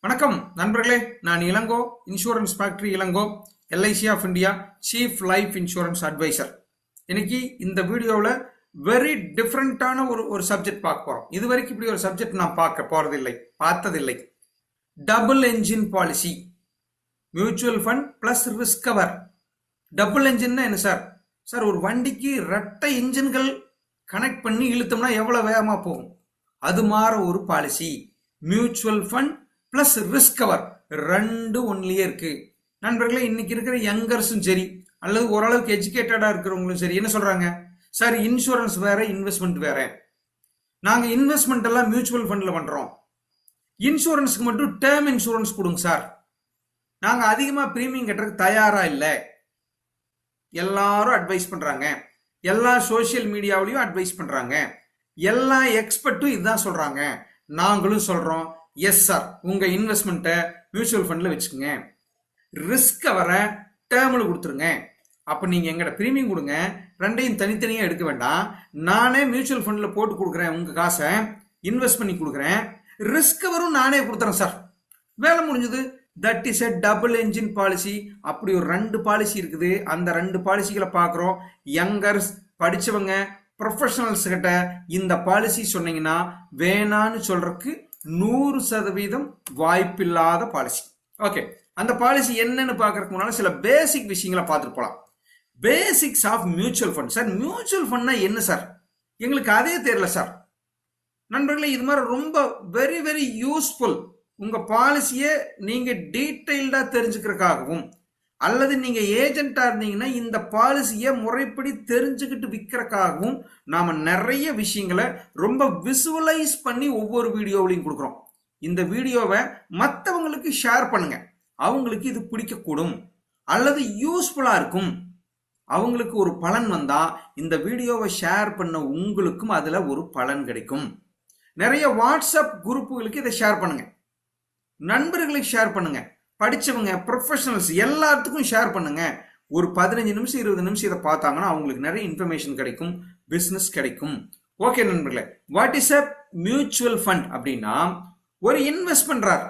வணக்கம் நண்பர்களே, நான் Ilango, insurance factory Ilango, LIC of India chief life insurance advisor. இன்னைக்கு இந்த வீடியோவில் வெரி டிஃப்ரெண்டான ஒரு சப்ஜெக்ட் பார்க்க போறோம். இது வரைக்கும் இப்படி ஒரு சப்ஜெக்ட் நான் பார்த்ததில்லை. Double engine policy, mutual fund plus risk cover. Double engine என்ன சார்? சார், ஒரு வண்டிக்கு ரெட்டை இன்ஜின்கள் கனெக்ட் பண்ணி இழுத்தோம்னா எவ்வளவு வேகமா போகும்? அது மாதிரி ஒரு policy. Mutual fund plus risk cover ரெண்டு ஒன்லியே இருக்கு. நண்பர்களே, இன்னைக்கு இருக்கிற யங்கர்ஸும் சரி அல்லது ஓரளவுக்கு எஜுகேட்டடா இருக்கிறவங்களும் சரி என்ன சொல்றாங்க? சார், இன்சூரன்ஸ் வேற, இன்வெஸ்ட்மெண்ட் வேற. நாங்க இன்வெஸ்ட்மெண்ட் எல்லாம் மியூச்சுவல் ஃபண்ட்ல பண்றோம், இன்சூரன்ஸ்க்கு மட்டும் டேர்ம் இன்சூரன்ஸ் கொடுங்க சார். நாங்க அதிகமா பிரீமியம் கட்டுறதுக்கு தயாரா இல்லை. எல்லாரும் அட்வைஸ் பண்றாங்க, எல்லா சோசியல் மீடியாவிலையும் அட்வைஸ் பண்றாங்க, எல்லா எக்ஸ்பர்ட்டும் இதுதான் சொல்றாங்க. நாங்களும் சொல்றோம், எஸ் சார், உங்க இன்வெஸ்ட்மெண்ட்டை மியூச்சுவல் ஃபண்ட்ல வச்சுக்கோங்க, ரிஸ்க் வர டேர்ம்ல கொடுத்துருங்க. அப்ப நீங்க எங்கட பிரீமியம் கொடுங்க, ரெண்டையும் தனித்தனியா எடுக்க வேண்டாம். நானே மியூச்சுவல் ஃபண்ட்ல போட்டு கொடுக்குறேன், உங்க காசை இன்வெஸ்ட் பண்ணி கொடுக்குறேன், ரிஸ்க் வரும் நானே கொடுத்துறேன் சார். வேலை முடிஞ்சது. That is a double engine policy. அப்படி ஒரு ரெண்டு பாலிசி இருக்குது. அந்த ரெண்டு பாலிசிகளை பார்க்குறோம். யங்கர்ஸ், படிச்சவங்க, ப்ரொஃபஷனல்ஸ் கிட்ட இந்த பாலிசி சொன்னீங்கன்னா வேணான்னு சொல்றதுக்கு 100% வாய்ப்பில்லாத பாலிசி. ஓகே, அந்த பாலிசி என்னன்னு பார்க்கறதுக்கு முன்னால சில பேசிக் விஷயங்களை பார்த்துட்டு போலாம். Basics of mutual fund. Sir, mutual ஃபண்ட்னா என்ன சார்? எங்களுக்கு அதே தெரியல சார். நண்பர்களே, இது மாதிரி ரொம்ப வெரி வெரி யூஸ்ஃபுல். உங்க பாலிசியை நீங்க டீட்டெயில்டா தெரிஞ்சுக்கிறதுக்காகவும் அல்லது நீங்க ஏஜென்டா இருந்தீங்கன்னா இந்த பாலிசியை முறைப்படி தெரிஞ்சுக்கிட்டு விற்கிறதுக்காகவும் நாம நிறைய விஷயங்களை ரொம்ப விசுவலைஸ் பண்ணி ஒவ்வொரு வீடியோவிலையும் கொடுக்குறோம். இந்த வீடியோவை மற்றவங்களுக்கு ஷேர் பண்ணுங்க. அவங்களுக்கு இது பிடிக்கக்கூடும் அல்லது யூஸ்ஃபுல்லா இருக்கும். அவங்களுக்கு ஒரு பலன் வந்தா இந்த வீடியோவை ஷேர் பண்ண உங்களுக்கும் அதுல ஒரு பலன் கிடைக்கும். நிறைய வாட்ஸ்அப் குரூப்புகளுக்கு இதை ஷேர் பண்ணுங்க, நண்பர்களுக்கு ஷேர் பண்ணுங்க, படிச்சவங்க, ப்ரொஃபஷனல்ஸ் எல்லாத்துக்கும் ஷேர் பண்ணுங்க. ஒரு 15 நிமிஷம் 20 நிமிஷம் இதை பார்த்தாங்கன்னா அவங்களுக்கு நிறைய இன்ஃபர்மேஷன் கிடைக்கும், பிசினஸ் கிடைக்கும். ஓகே நண்பர்களே, what is a mutual fund அப்படின்னா, ஒரு இன்வெஸ்ட் பண்றார்,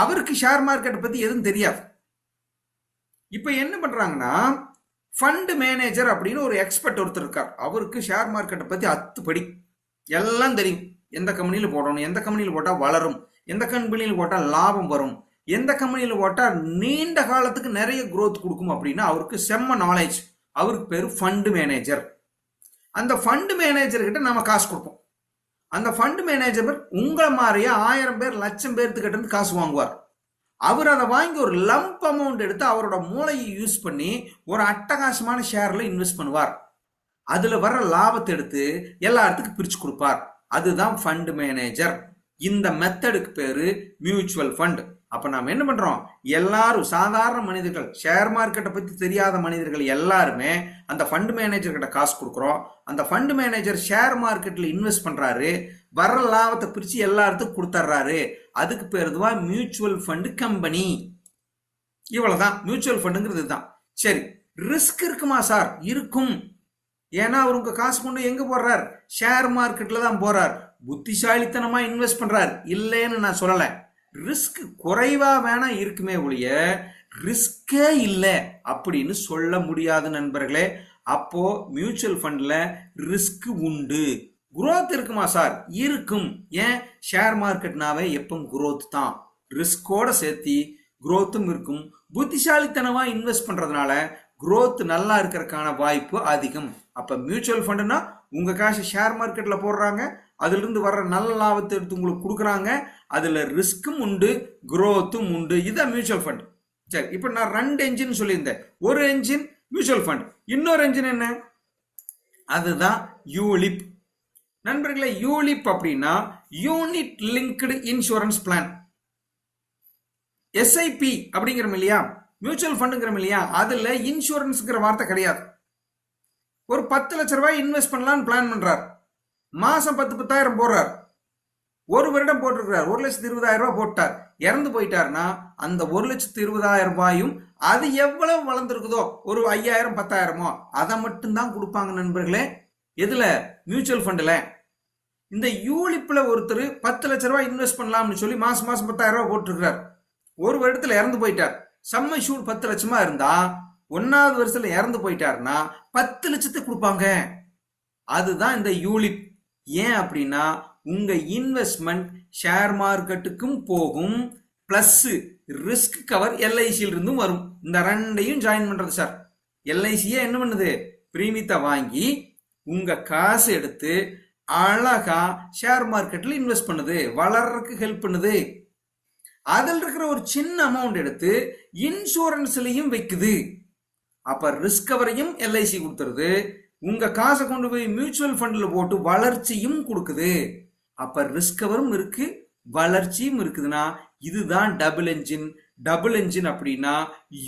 அவருக்கு ஷேர் மார்க்கெட் பத்தி எதுவும் தெரியாது. இப்ப என்ன பண்றாங்கன்னா, ஃபண்ட் மேனேஜர் அப்படின்னு ஒரு எக்ஸ்பர்ட் ஒருத்தர் இருக்கார். அவருக்கு ஷேர் மார்க்கெட்டை பத்தி 10 படி எல்லாம் தெரியும். எந்த கம்பெனியில போடணும், எந்த கம்பெனியில போட்டா வளரும், எந்த கம்பெனியில போட்டா லாபம் வரும், எந்த கம்பெனியில போட்டா நீண்ட காலத்துக்கு நிறைய குரோத் கொடுக்கும் அப்படின்னு அவருக்கு செம்ம நாலேஜ். அவருக்கு பேரு ஃபண்ட் மேனேஜர். அந்த ஃபண்ட் மேனேஜர் கிட்ட நாம காசு கொடுப்போம். அந்த ஃபண்ட் மேனேஜர் உங்களை மாதிரியே 1000 பேர், லட்சம் பேர்த்துக்கிட்ட இருந்து காசு வாங்குவார். அவர் அதை வாங்கி ஒரு லம்ப் அமௌண்ட் எடுத்து அவரோட மூளையை யூஸ் பண்ணி ஒரு அட்டகாசமான ஷேர்ல இன்வெஸ்ட் பண்ணுவார். அதுல வர லாபத்தை எடுத்து எல்லாத்துக்கும் பிரிச்சு கொடுப்பார். அதுதான் ஃபண்ட் மேனேஜர். இந்த மெத்தடுக்கு பேரு மியூச்சுவல் ஃபண்ட். அப்ப நாம என்ன பண்றோம்? எல்லாரும் சாதாரண மனிதர்கள், ஷேர் மார்க்கெட்டை பத்தி தெரியாத மனிதர்கள் எல்லாருமே அந்த ஃபண்ட் மேனேஜர் கிட்ட காசு கொடுக்குறோம். அந்த ஃபண்ட் மேனேஜர் ஷேர் மார்க்கெட்ல இன்வெஸ்ட் பண்றாரு, வர்ற லாபத்தை பிரிச்சு எல்லாத்துக்கும் கொடுத்துட்றாரு. அதுக்கு பேரு தான் மியூச்சுவல் ஃபண்ட் கம்பெனி. இவ்வளவுதான் மியூச்சுவல் ஃபண்டுங்கிறது தான். சரி, ரிஸ்க் இருக்குமா சார்? இருக்கும். ஏன்னா அவர் உங்க காசு கொண்டு எங்க போடுறார்? ஷேர் மார்க்கெட்ல தான் போறார். புத்திசாலித்தனமா இன்வெஸ்ட் பண்றார், இல்லைன்னு நான் சொல்லல. ரிஸ்க் குறைவா வேணா இருக்குமே ஒழிய ரிஸ்கே இல்லை அப்படின்னு சொல்ல முடியாது நண்பர்களே. அப்போ மியூச்சுவல் ஃபண்ட்ல ரிஸ்க் உண்டு. குரோத் இருக்குமா சார்? இருக்கும். ஏன்? ஷேர் மார்க்கெட்னாவே எப்பவும் குரோத் தான். ரிஸ்கோட சேர்த்து குரோத்தும் இருக்கும். புத்திசாலித்தனமா இன்வெஸ்ட் பண்றதுனால குரோத் நல்லா இருக்கிறதுக்கான வாய்ப்பு அதிகம். அப்ப மியூச்சுவல் ஃபண்ட்னா உங்க காசு ஷேர் மார்க்கெட்ல போடுறாங்க, அதுல இருந்து வர்ற நல்ல லாபத்தை எடுத்து உங்களுக்கு கொடுக்குறாங்க. அதுல ரிஸ்க்கும் உண்டு, குரோத்தும் உண்டு. இதுதான் மியூச்சுவல் ஃபண்ட். சரி, இப்ப நான் 2 என்ஜின் சொல்லியிருந்தேன். ஒரு என்ஜின் மியூச்சுவல் ஃபண்ட், இன்னொரு என்ஜின் என்ன? அதுதான் யூலிப். நண்பர்களே, யூலிப் அப்படின்னா unit linked insurance plan. SIP அப்படிங்கிறோம் இல்லையா, மியூச்சுவல் ஃபண்டுங்கிறோம் இல்லையா, அதுல இன்சூரன்ஸ்ங்கிற வார்த்தை கிடையாது. ஒரு 10 லட்ச ரூபாய் இன்வெஸ்ட் பண்ணலாம்னு பிளான் பண்றார். மாசம் 10,000 போடுறார். ஒரு வருடம் போட்டிருக்கிறார். 1,20,000 ரூபாய் போட்டார். இறந்து போயிட்டாருன்னா அந்த 1,20,000 ரூபாயும் அது எவ்வளவு வளர்ந்துருக்குதோ, ஒரு 5,000 10,000மோ அதை மட்டும்தான் கொடுப்பாங்க நண்பர்களே. எதுல? மியூச்சுவல் ஃபண்ட்ல. இந்த யூலிப்ல ஒருத்தர் 10 லட்ச ரூபாய் இன்வெஸ்ட் பண்ணலாம்னு சொல்லி மாசம் மாசம் 10,000 ரூபாய் போட்டுருக்கார். ஒரு வருடத்துல இறந்து போயிட்டார். சம்ம ஷூட் 10 லட்சமா இருந்தா 1வது வருஷத்துல இறந்து போயிட்டாருன்னா 10 லட்சத்துக்கு கொடுப்பாங்க. அதுதான் இந்த யூலிப். ஏன் அப்படின்னா உங்க இன்வெஸ்ட்மெண்ட் ஷேர் மார்க்கெட்டுக்கும் போகும், பிளஸ் ரிஸ்க் கவர் எல்ஐசியில் இருந்தும் வரும். இந்த ரெண்டையும் ஜாயின் பண்றது சார். எல்ஐசியே என்ன பண்ணுது, பிரீமியத்தை வாங்கி உங்க காசு எடுத்து அழகா ஷேர் மார்க்கெட்ல இன்வெஸ்ட் பண்ணுது, வளர்றதுக்கு ஹெல்ப் பண்ணுது. அதில் இருக்கிற ஒரு சின்ன அமௌண்ட் எடுத்து இன்சூரன்ஸ்லயும் வைக்குது. அப்ப ரிஸ்க் கவரையும் எல்ஐசி கொடுத்துருது, உங்க காசை கொண்டு போய் மியூச்சுவல் ஃபண்ட்ல போட்டு வளர்ச்சியும் கொடுக்குது. அப்ப ரிஸ்க் கவரும் இருக்கு, வளர்ச்சியும் இருக்குதுன்னா இதுதான் டபுள் என்ஜின். டபுள் என்ஜின் அப்படின்னா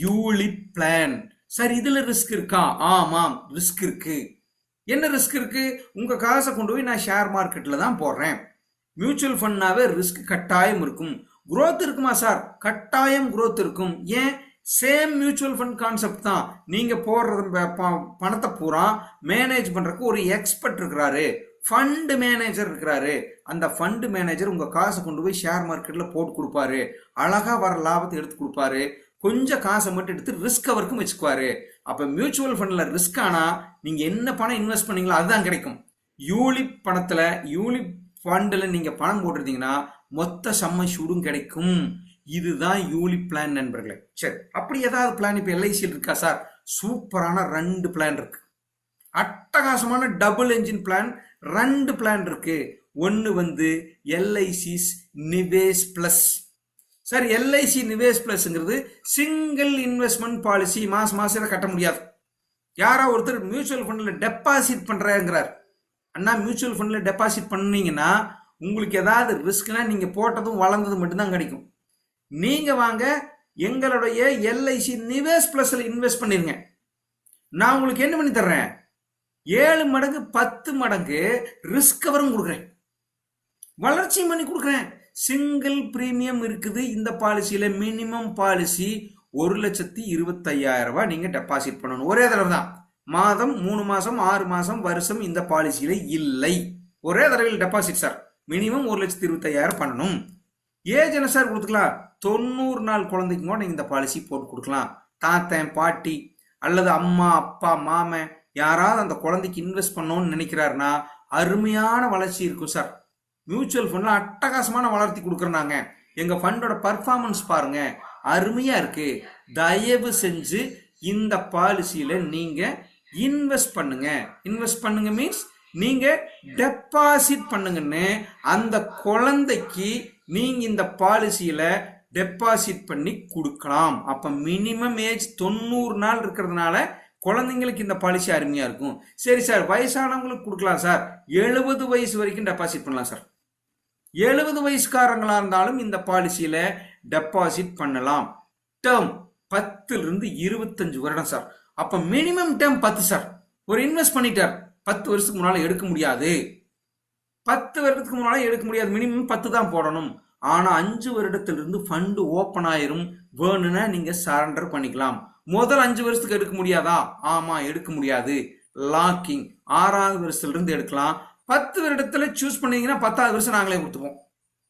யூலிப் பிளான். சார் இதுல ரிஸ்க் இருக்கா? ஆமாம், ரிஸ்க் இருக்கு. என்ன ரிஸ்க் இருக்கு? உங்க காசை கொண்டு போய் நான் ஷேர் மார்க்கெட்ல தான் போடுறேன். மியூச்சுவல் ஃபண்ட்னாவே ரிஸ்க் கட்டாயம் இருக்கும். குரோத் இருக்குமா சார்? கட்டாயம் குரோத் இருக்கும். ஏன்? சேம் மியூச்சுவல் ஃபண்ட் கான்செப்ட் தான். நீங்க போடுறது பணத்தை பூரா மேனேஜ் பண்றதுக்கு ஒரு எக்ஸ்பர்ட் இருக்கிறாரு, ஃபண்ட் மேனேஜர் இருக்கிறாரு. அந்த ஃபண்ட் மேனேஜர் உங்க காசை கொண்டு போய் ஷேர் மார்க்கெட்ல போட்டு கொடுப்பாரு, அழகா வர லாபத்தை எடுத்து கொடுப்பாரு, கொஞ்சம் காசை மட்டும் எடுத்து ரிஸ்க் அவருக்கும் வச்சுக்குவாரு. அப்ப மியூச்சுவல் ஃபண்ட்ல ரிஸ்க் ஆனா நீங்க என்ன பணம் இன்வெஸ்ட் பண்ணீங்களோ அதுதான் கிடைக்கும். யூலிப் பணத்துல, யூலிப் ஃபண்ட்ல நீங்க பணம் போட்டிருந்தீங்கன்னா மொத்த சம்ம ஷூடும் கிடைக்கும். இதுதான் யூலிப் பிளான் நண்பர்களே. சரி, அப்படி ஏதாவது பிளான் இப்ப எல்ஐசியில் இருக்கா சார்? சூப்பரான 2 பிளான் இருக்கு. அட்டகாசமான டபுள் என்ஜின் பிளான் 2 பிளான் இருக்கு. ஒன்னு LIC Nivesh plus. Sir LIC Nivesh பிளஸ்ங்கிறது சிங்கிள் இன்வெஸ்ட்மெண்ட் பாலிசி. மாசம் மாசம் கட்ட முடியாது. யாரா ஒருத்தர் மியூச்சுவல் ஃபண்ட்ல டெபாசிட் பண்றாங்கிறார். அண்ணா மியூச்சுவல் ஃபண்ட்ல டெபாசிட் பண்ணீங்கன்னா உங்களுக்கு ஏதாவது ரிஸ்க்னா நீங்க போட்டதும் வளர்ந்ததும் மட்டும்தான் கிடைக்கும். நீங்க வாங்க எங்களுடைய எல்ஐசி நிவேஷ் பிளஸ்ல இன்வெஸ்ட் பண்ணிருங்க. நான் உங்களுக்கு என்ன பண்ணி தர்றேன்? 7 மடங்கு 10 மடங்கு ரிஸ்க் கவரும் கொடுக்குறேன், வளர்ச்சியும் பண்ணி கொடுக்குறேன். சிங்கிள் பிரீமியம் இருக்குது இந்த பாலிசியில. மினிமம் பாலிசி 1,25,000 ரூபாய் நீங்க டெபாசிட் பண்ணணும். ஒரே தடவை தான். மாதம் 3 மாசம் 6 மாசம் வருஷம் இந்த பாலிசியில இல்லை. ஒரே தடவையில் டெபாசிட் சார். மினிமம் 1,25,000 பண்ணணும். ஏஜ் என்ன சார் கொடுத்துக்கலாம்? 90 நாள் குழந்தைக்கு கூட நீங்க இந்த பாலிசி போட்டு கொடுக்கலாம். தாத்தன் பாட்டி அல்லது அம்மா அப்பா மாமன் யாராவது அந்த குழந்தைக்கு இன்வெஸ்ட் பண்ணணும்னு நினைக்கிறாருன்னா அருமையான வளர்ச்சி இருக்கும் சார். மியூச்சுவல் ஃபண்ட்ல அட்டகாசமான வளர்ச்சி கொடுக்குறாங்க. எங்க ஃபண்டோட பர்ஃபார்மன்ஸ் பாருங்க, அருமையா இருக்கு. தயவு செஞ்சு இந்த பாலிசியில நீங்க இன்வெஸ்ட் பண்ணுங்க. இன்வெஸ்ட் பண்ணுங்க மீன்ஸ் நீங்க டெபாசிட் பண்ணுங்கன்னு அந்த குழந்தைக்கு நீங்க இந்த பாலிசியில டெபாசிட் பண்ணி கொடுக்கலாம். அப்ப மினிமம் ஏஜ் 90 நாள் இருக்கிறதுனால குழந்தைங்களுக்கு இந்த பாலிசி அருமையா இருக்கும். சரி சார், வயசானவங்களுக்கு கொடுக்கலாம் சார். 70 வயசு வரைக்கும் டெபாசிட் பண்ணலாம் சார். 70 வயசுக்காரங்களா இருந்தாலும் இந்த பாலிசியில டெபாசிட் பண்ணலாம். டேர்ம் 10 இருந்து 25 வருடம் சார். அப்ப மினிமம் டேர்ம் 10 சார். ஒரு இன்வெஸ்ட் பண்ணிட்டார், 10 வருஷத்துக்கு முன்னால எடுக்க முடியாது. 10 வருடத்துக்கு முன்னால எடுக்க முடியாது. மினிமம் 10 தான் போடணும். ஆனா 5 வருடத்திலிருந்து ஃபண்ட் ஓபன் ஆயிரும். வேணும்னா நீங்க சரண்டர் பண்ணிக்கலாம். முதல் 5 வருஷத்துக்கு எடுக்க முடியாதா? ஆமா, எடுக்க முடியாது. லாக்கிங் 6வது வருஷத்துல இருந்து எடுக்கலாம். 10 வருடத்துல சூஸ் பண்ணீங்கன்னா 10வது வருஷம் நாங்களே கொடுத்துப்போம்.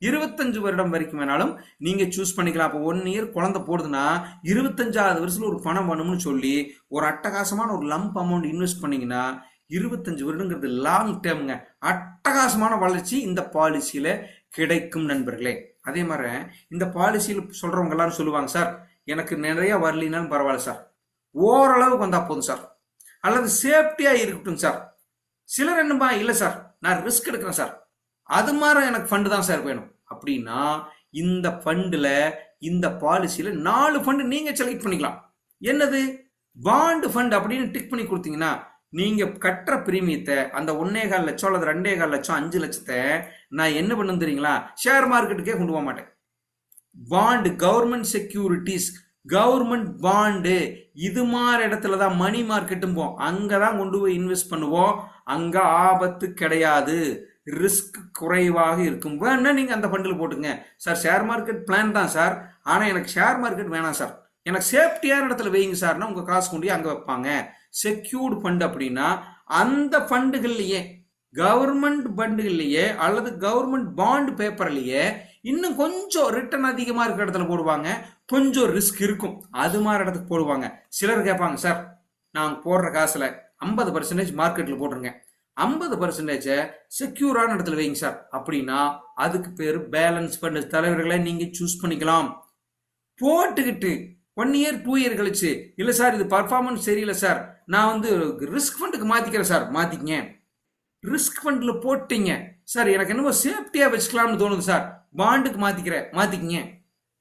25 வருடம் வரைக்கும் வேணாலும் நீங்க சூஸ் பண்ணிக்கலாம். அப்போ 1 இயர் குழந்தை போடுதுன்னா 25வது வருஷத்துல ஒரு பணம் வேணும்னு சொல்லி ஒரு அட்டகாசமான ஒரு லம்ப் அமௌண்ட் இன்வெஸ்ட் பண்ணீங்கன்னா 25 வருடங்கிறது லாங் டேர்ம்ங்க. அட்டகாசமான வளர்ச்சி இந்த பாலிசியில கிடைக்கும் நண்பர்களே. அதே மாதிரி இந்த பாலிசியில் சொல்றவங்க எல்லாரும் சொல்லுவாங்க, சார் எனக்கு நிறைய வரலினாலும் பரவாயில்ல சார், ஓரளவுக்கு வந்தா போதும் சார், அல்லது சேஃப்டியா இருக்கட்டும் சார். சிலர் என்னப்பா, இல்ல சார் நான் ரிஸ்க் எடுக்கிறேன் சார், அது மாதிரி எனக்கு ஃபண்டு தான் சார் வேணும் அப்படின்னா இந்த ஃபண்டுல இந்த பாலிசியில 4 ஃபண்டு நீங்க செலக்ட் பண்ணிக்கலாம். என்னது? பாண்ட் ஃபண்ட் அப்படின்னு டிக் பண்ணி கொடுத்தீங்கன்னா நீங்க கட்டுற பிரீமியத்தை அந்த 1.25 லட்சம் அல்லது 2.25 லட்சம் 5 லட்சத்தை நான் என்ன பண்ணு தெரியுங்களா? ஷேர் மார்க்கெட்டுக்கே கொண்டு போக மாட்டேன். Bond, government securities, government bond, இது மாதிரி இடத்துலதான் மணி மார்க்கெட்டும் போம். அங்கதான் கொண்டு போய் இன்வெஸ்ட் பண்ணுவோம். அங்க ஆபத்து கிடையாது, ரிஸ்க் குறைவாக இருக்கும். வேணா நீங்க அந்த ஃபண்டில் போட்டுங்க. சார் ஷேர் மார்க்கெட் பிளான் தான் சார், ஆனா எனக்கு ஷேர் மார்க்கெட் வேணாம் சார், எனக்கு சேஃப்டியான இடத்துல வைங்க சார்னா உங்க காசு கொண்டு அங்க வைப்பாங்க. செக்யூர்டு ஃபண்ட் அப்படின்னா அந்த ஃபண்டுகள்லயே கவர்மெண்ட் பண்டுகள்லயே அல்லது கவர்மெண்ட் பாண்ட் பேப்பர்லயே இன்னும் கொஞ்சம் ரிட்டர்ன் அதிகமா இருக்கிற இடத்துல போடுவாங்க, கொஞ்சம் ரிஸ்க் இருக்கும், அது மாதிரி இடத்துக்கு போடுவாங்க. சிலர் கேட்பாங்க, சார் நான் போடுற காசுல 50% மார்க்கெட்ல போட்டுருங்க, 50% செக்யூரான இடத்துல வைங்க சார் அப்படின்னா அதுக்கு பேரு பேலன்ஸ் ஃபண்ட். தலைவர்களை நீங்க சூஸ் பண்ணிக்கலாம். போட்டுக்கிட்டு 1 இயர் 2 இயர் கழிச்சு இல்ல சார் இது பர்ஃபார்மன்ஸ் சரியில்லை சார், நான் வந்து ரிஸ்க் ஃபண்டுக்கு மாத்திக்கிறேன் சார், மாத்திக்கங்க. ரிஸ்க் ஃபண்ட்ல போட்டீங்க சார், எனக்கு என்னமோ சேஃப்டியா வச்சுக்கலாம்னு தோணுது சார், பாண்டுக்கு மாத்திக்கிறேன், மாத்திக்கங்க,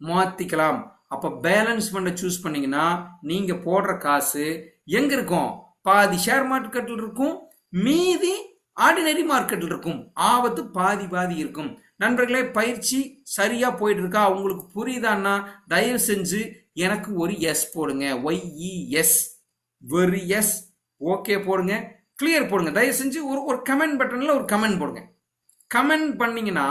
மாத்திக்கலாம். அப்ப பேலன்ஸ் ஃபண்டை சூஸ் பண்ணீங்கன்னா நீங்க போடுற காசு எங்க இருக்கும்? பாதி ஷேர் மார்க்கெட்ல இருக்கும், மீதி ஆர்டினரி மார்க்கெட்ல இருக்கும். ஆபத்து பாதி பாதி இருக்கும். நண்பர்களே, பயிற்சி சரியா போயிட்டு இருக்கா? உங்களுக்கு புரியுதான்னா தயவு செஞ்சு எனக்கு ஒரு எஸ் போடுங்க. YES, வெரி எஸ், ஓகே போடுங்க, கிளியர் போடுங்க. தயவு செஞ்சு ஒரு கமெண்ட் பட்டன்ல ஒரு கமெண்ட் போடுங்க. கமெண்ட் பண்ணீங்கன்னா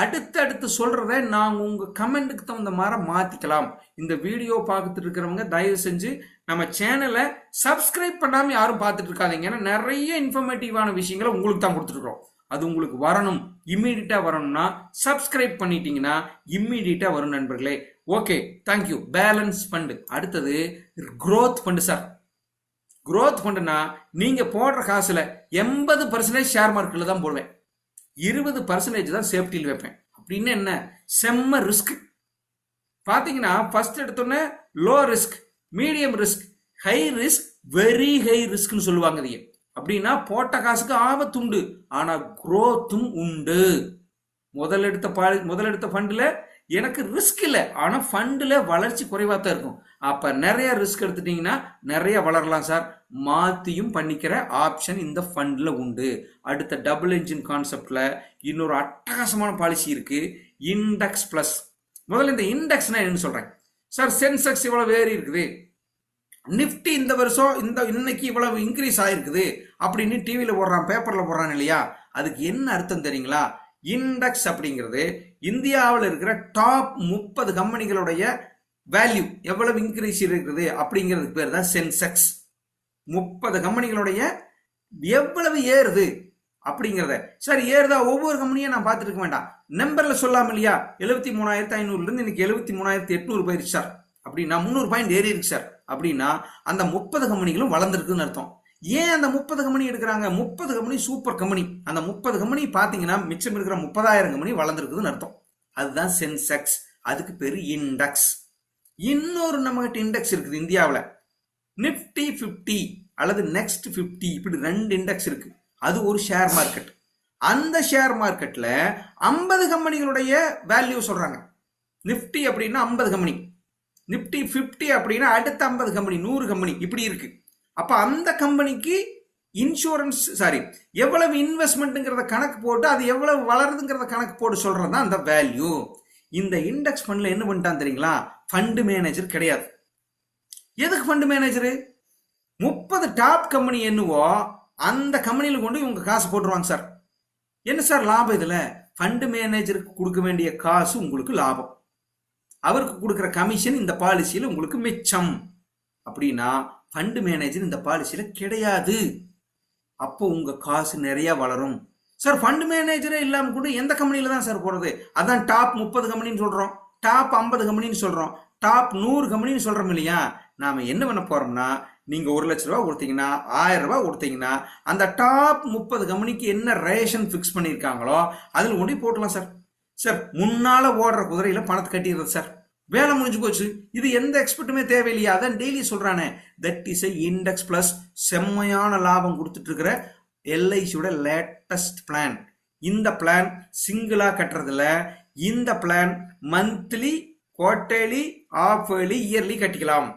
அடுத்து சொல்றத நான் உங்க கமெண்ட்டுக்கு தகுந்த மாதிரி மாத்திக்கலாம். இந்த வீடியோ பார்த்துட்டு இருக்கிறவங்க தயவு செஞ்சு நம்ம சேனலை சப்ஸ்கிரைப் பண்ணாம யாரும் பார்த்துட்டு இருக்காதீங்க. ஏன்னா நிறைய இன்ஃபர்மேட்டிவான விஷயங்களை உங்களுக்கு தான் கொடுத்துருக்கோம். அது உங்களுக்கு வரணும், இம்மீடியட்டா வரணும்னா சப்ஸ்கிரைப் பண்ணிட்டீங்கன்னா இம்மீடியட்டா வரும் நண்பர்களே. Okay, thank you. Balance fund. அடுத்தது growth ஃபண்ட் சார். growth ஃபண்ட்னா நீங்க போடுற காசுல 80% ஷேர் மார்க்கெட்ல தான் போடுவேன், 20% தான் சேஃப்டியில் வைப்பேன். அப்படின்னு என்ன? செம்ம ரிஸ்க். பாத்தீங்கன்னா ஃபர்ஸ்ட் எடுத்தோன்னே low risk, medium risk, high risk, very high ரிஸ்க்னு சொல்லுவாங்க. இது அப்படின்னா போட்ட காசுக்கு ஆபத்து உண்டு, ஆனா குரோத்தும் உண்டு. முதலெடுத்த ஃபண்ட்ல எனக்கு ரிஸ்க் இல்லை, ஆனா ஃபண்ட்ல வளர்ச்சி குறைவா தான் இருக்கும். அப்ப நிறைய ரிஸ்க் எடுத்துட்டீங்கன்னா நிறைய வளரலாம் சார். மாத்தியும் பண்ணிக்கிற ஆப்ஷன் இந்த ஃபண்ட்ல உண்டு. அடுத்த டபுள் என்ஜின் கான்செப்ட்ல இன்னொரு அட்டகாசமான பாலிசி இருக்கு, இண்டெக்ஸ் பிளஸ். முதல்ல இந்த இண்டெக்ஸ்னா என்னன்னு சொல்றேன் சார். சென்செக்ஸ் இவ்வளவு ஏறி இருக்குது, நிப்டி இந்த வருஷம் இன்னைக்கு இவ்வளவு இன்க்ரீஸ் ஆயிருக்குது அப்படின்னு டிவியில போடுறான், பேப்பர்ல போடுறான் இல்லையா? அதுக்கு என்ன அர்த்தம் தெரியுங்களா? இண்டெக்ஸ் அப்படிங்கிறது இந்தியாவில் இருக்கிற டாப் 30 கம்பெனிகளுடைய வேல்யூ எவ்வளவு இன்க்ரீஸ் இருக்குது அப்படிங்கிறதுக்கு பேர் தான் சென்செக்ஸ். 30 கம்பெனிகளுடைய எவ்வளவு ஏறுது அப்படிங்கிறத. சரி, ஏறுதா? ஒவ்வொரு கம்பெனியும் நான் பார்த்துட்டு இருக்க வேண்டாம், நம்பர்ல சொல்லாம இல்லையா? 73,500 இருந்து இன்னைக்கு 73,800 போயிருச்சு சார் அப்படின்னா 300 பாயிண்ட் ஏறி இருக்கு சார் அப்படின்னா அந்த 30 கம்பெனிகளும் வளர்ந்துருக்குன்னு அர்த்தம். ஏன் அந்த 30 கம்பெனி எடுக்கிறாங்க? 30 கம்பெனி சூப்பர் கம்பெனி. அந்த 30 கம்பெனி பாத்தீங்கன்னா மிச்சம் இருக்கிற 30,000 கம்பெனி வளர்ந்துருக்குதுன்னு அர்த்தம். அதுதான் சென்செக்ஸ். அதுக்கு பேரு இண்டெக்ஸ். இன்னொரு நம்ம கிட்ட இண்டெக்ஸ் இருக்குது இந்தியாவில், நிப்டி 50 அல்லது நெக்ஸ்ட் 50, இப்படி 2 இண்டெக்ஸ் இருக்கு. அது ஒரு ஷேர் மார்க்கெட். அந்த ஷேர் மார்க்கெட்ல 50 கம்பெனிகளுடைய வேல்யூ சொல்றாங்க. நிப்டி அப்படின்னா 50 கம்பெனி, நிப்டி 50 அப்படின்னா அடுத்த 50 கம்பெனி, 100 கம்பெனி, இப்படி இருக்கு. அப்ப அந்த கம்பெனிக்கு இன்சூரன்ஸ் எவ்வளவு இன்வெஸ்ட்மெண்ட்ங்கிறத கணக்கு போட்டு அது எவ்வளவு வளருதுங்கிறத கணக்கு போட்டு சொல்றது தான் அந்த வேல்யூ. இந்த இண்டெக்ஸ் ஃபண்ட்ல என்ன பண்ணிட்டான் தெரியுங்களா? ஃபண்ட் மேனேஜர் கிடையாது. எதுக்கு ஃபண்ட் மேனேஜரு? 30 டாப் கம்பெனி என்னவோ அந்த கம்பெனியில கொண்டு இவங்க காசு போட்டுருவாங்க சார். என்ன சார் லாபம் இதுல? ஃபண்ட் மேனேஜருக்கு கொடுக்க வேண்டிய காசு உங்களுக்கு லாபம், அவருக்கு கொடுக்குற கமிஷன் இந்த பாலிசியில உங்களுக்கு மிச்சம். அப்படின்னா ஃபண்ட் மேனேஜர் இந்த பாலிசியில கிடையாது. அப்போ உங்க காசு நிறைய வளரும் சார். ஃபண்ட் மேனேஜரே இல்லாம கூட எந்த கம்பெனில தான் சார் போறது? அதான் டாப் 30 கம்பெனின்னு சொல்றோம், டாப் 50 கம்பெனின்னு சொல்றோம், டாப் 100 கம்பெனின்னு சொல்றோம் இல்லையா? நாம என்ன பண்ண போறோம்னா, நீங்க 1 லட்ச ரூபாய் கொடுத்தீங்கன்னா 1000 ரூபாய் கொடுத்தீங்கன்னா அந்த டாப் 30 கம்பெனிக்கு என்ன ரேஷன் பிக்ஸ் பண்ணிருக்காங்களோ அதுல கொண்டு போட்டலாம் சார். சார் முன்னால ஓடுற குதிரையில பணத்தை கட்டிடுறது சார், வேலை முடிஞ்சு போச்சு. இது எந்த எக்ஸ்பர்ட்டுமே தேவையில்லையா? அதான் டெய்லி சொல்றானே, தட் இஸ் இண்டெக்ஸ் பிளஸ். செம்மையான லாபம் கொடுத்துட்டு இருக்கிற எல்ஐசியோட லேட்டஸ்ட் பிளான். இந்த பிளான் சிங்கிளா கட்டுறதுல, இந்த plan monthly, quarterly, half yearly, yearly கட்டிக்கலாம்.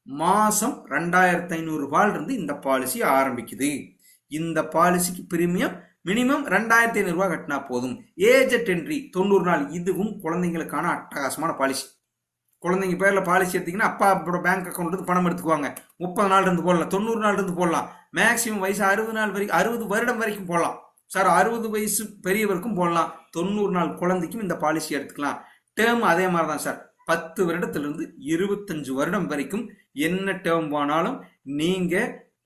மாசம் 2,500 ரூபாயில இருந்து இந்த பாலிசி ஆரம்பிக்குது. இந்த பாலிசிக்கு பிரீமியம் மினிமம் 2,500 ரூபாய் கட்டினா போதும். ஏஜ் அட் என்ட்ரி 90 நாள். இதுவும் குழந்தைங்களுக்கான அட்டகாசமான பாலிசி. குழந்தைங்க பேர்ல பாலிசி எடுத்தீங்கன்னா அப்பா அப்போட பேங்க் அக்கௌண்ட் இருந்து பணம் எடுத்துக்குவாங்க. 30 நாள் இருந்து போடலாம், 90 நாள் இருந்து போடலாம், மேக்சிமம் வயசு 60 நாள் வரைக்கும், 60 வருடம் வரைக்கும் போடலாம் சார். 60 வயசு பெரியவருக்கும் போடலாம். 90 நாள் குழந்தைக்கும் இந்த பாலிசி எடுத்துக்கலாம். டேர்ம் அதே மாதிரி தான் சார். 10 வருடத்திலிருந்து 25 வருடம் வரைக்கும் என்ன டேர்ம் போனாலும் நீங்க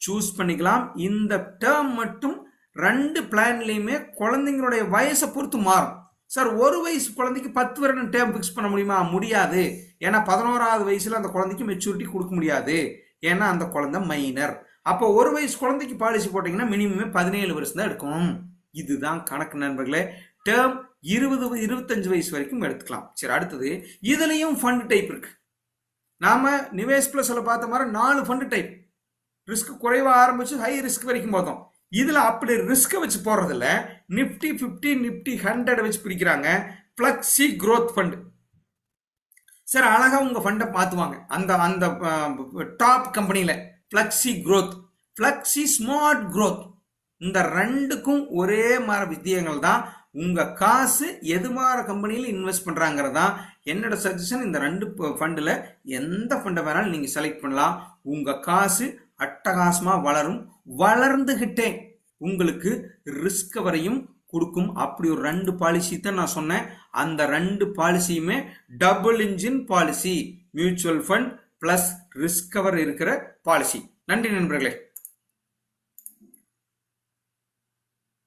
சூஸ் பண்ணிக்கலாம். இந்த டேர்ம் மட்டும் ரெண்டு பிளான்லயுமே குழந்தைங்களுடைய வயசை பொறுத்து மாறும். சார் ஒரு வயசு குழந்தைக்கு 10 வருடம் டேர்ம் ஃபிக்ஸ் பண்ண முடியுமா? முடியாது. ஏன்னா 11வது வயசுல அந்த குழந்தைக்கு மெச்சூரிட்டி கொடுக்க முடியாது. ஏன்னா அந்த குழந்தை மைனர். அப்போ ஒரு வயசு குழந்தைக்கு பாலிசி போட்டீங்கன்னா மினிமம் 17 வருஷம் தான் எடுக்கணும். இதுதான் கணக்கு நண்பர்களே. டேர்ம் 20-25 வயசு வரைக்கும் எடுத்துக்கலாம். சரி, அடுத்தது இதுலயும் ஃபண்ட் டைப் இருக்கு. நாம நிவேஷ் பிளஸ்ல பார்த்த மாதிரி 4 ஃபண்ட் டைப். ரிஸ்க் குறைவா ஆரம்பிச்சு ஹை ரிஸ்க் வரைக்கும் பார்த்தோம். இதுல அப்படி ரிஸ்க் வச்சு போறதுல நிப்டி 50 நிப்டி 100 வச்சு பிரிக்கிறாங்க. Flexi growth fund. சார் அழகா உங்க ஃபண்டை மாத்துவாங்க. அந்த அந்த டாப் கம்பெனில flexi growth, flexi smart growth. இந்த ரெண்டுக்கும் ஒரே மாதிரி வித்தியங்கள் தான். உங்க காசு எது மாதிரி கம்பெனியில் இன்வெஸ்ட் பண்றாங்கிறதா என்னோட சஜஷன். இந்த ரெண்டு ஃபண்டுல எந்த ஃபண்டை வேணாலும் நீங்க செலக்ட் பண்ணலாம். உங்க காசு அட்டகாசமா வளரும். வளர்ந்துகிட்டே உங்களுக்கு ரிஸ்க் வரையும் கொடுக்கும். அப்படி ஒரு 2 பாலிசி தான் நான் சொன்னேன். அந்த 2 பாலிசியுமே double engine policy, mutual fund plus risk cover இருக்கிற பாலிசி. நன்றி நண்பர்களே.